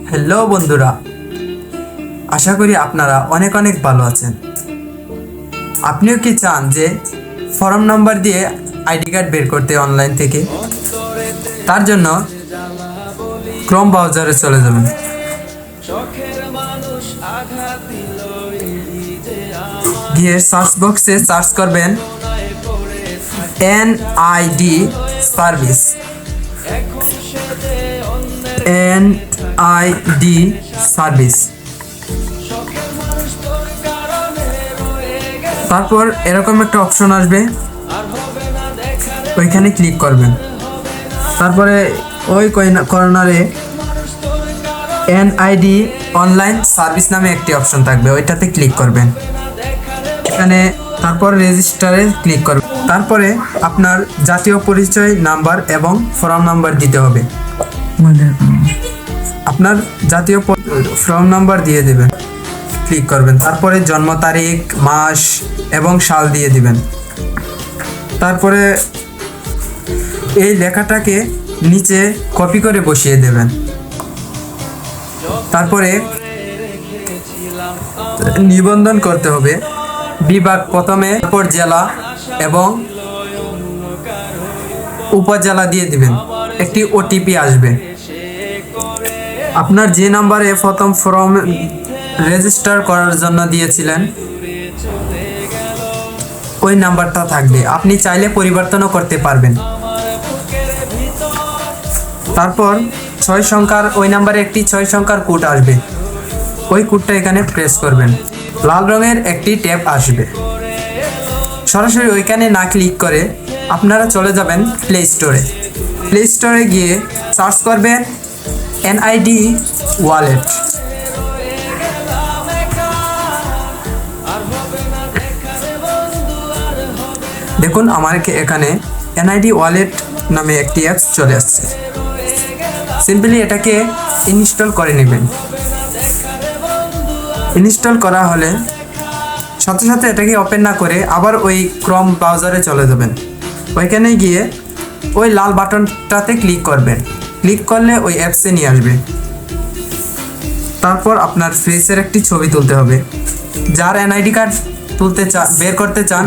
Hello বন্ধুরা, আশা করি আপনারা অনেক অনেক ভালো আছেন। আপনিও কি চান যে ফর্ম নাম্বার দিয়ে আইডি কার্ড বের করতে অনলাইন থেকে? তার জন্য ক্রোম ব্রাউজারে চলে যাবেন। গিয়ে সার্চ বক্সে সার্চ করবেন এনআইডি সার্ভিস। এনআইডি সার্ভিস, তারপর এরকম একটা অপশন আসবে, ওইখানে ক্লিক করবেন। তারপরে ওই কর্নারে এনআইডি অনলাইন সার্ভিস নামে একটি অপশন থাকবে, ওইটাতে ক্লিক করবেন। এখানে তারপর রেজিস্টারে ক্লিক করবেন। তারপরে আপনার জাতীয় পরিচয় নাম্বার এবং ফর্ম নাম্বার দিতে হবে। আপনার জাতীয় ফর্ম নাম্বার দিয়ে দেবেন, ক্লিক করবেন। তারপরে জন্ম তারিখ, মাস এবং সাল দিয়ে দিবেন। তারপরে এই লেখাটাকে নিচে কপি করে বসিয়ে দেবেন। তারপরে নিবন্ধন করতে হবে বিভাগ প্রথমে, তারপর জেলা এবং উপজেলা দিয়ে দিবেন। একটি ওটিপি আসবে। আপনার যে নাম্বারে প্রথম ফর্ম রেজিস্টার করার জন্য দিয়েছিলেন ওই নাম্বারটা থাকবে, আপনি চাইলে পরিবর্তনও করতে পারবেন। তারপর 6 সংখ্যার ওই নাম্বারে একটি 6 সংখ্যার কোড আসবে, ওই কোডটা এখানে প্রেস করবেন। লাল রঙের একটি ট্যাব আসবে, সরাসরি ওইখানে না ক্লিক করে আপনারা চলে যাবেন প্লে স্টোরে। প্লে স্টোরে গিয়ে সার্চ করবেন এনআইডি ওয়ালেট। দেখুন আমার এখানে এনআইডি ওয়ালেট নামে একটি অ্যাপস চলে আসছে। সিম্পলি এটাকে ইনস্টল করে নেবেন। ইনস্টল করা হলে সাথে সাথে এটাকে ওপেন না করে আবার ওই ক্রোম ব্রাউজারে চলে যাবেন। ওইখানে গিয়ে ওই লাল বাটনটাতে ক্লিক করবেন। ক্লিক করলে ওই অ্যাপসে নিয়ে আসবে। তারপর আপনার ফেসের একটি ছবি তুলতে হবে। যার এনআইডি কার্ড বের করতে চান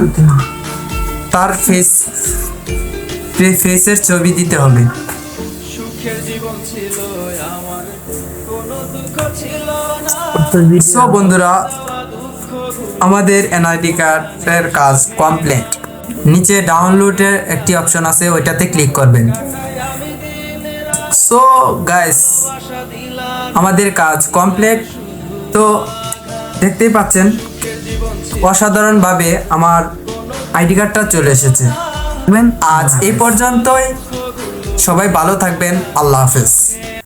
তার ফেসের ছবি দিতে হবে। সো বন্ধুরা, আমাদের এনআইডি কার্ডের কাজ কমপ্লিট। নিচে ডাউনলোডের একটি অপশন আছে, ওইটাতে ক্লিক করবেন। সো গাইস, আমাদের কাজ কমপ্লিট। তো দেখতেই পাচ্ছেন অসাধারণভাবে আমার আইডি কার্ডটা চলে এসেছে। আজ এই পর্যন্তই। সবাই ভালো থাকবেন। আল্লাহ হাফেজ।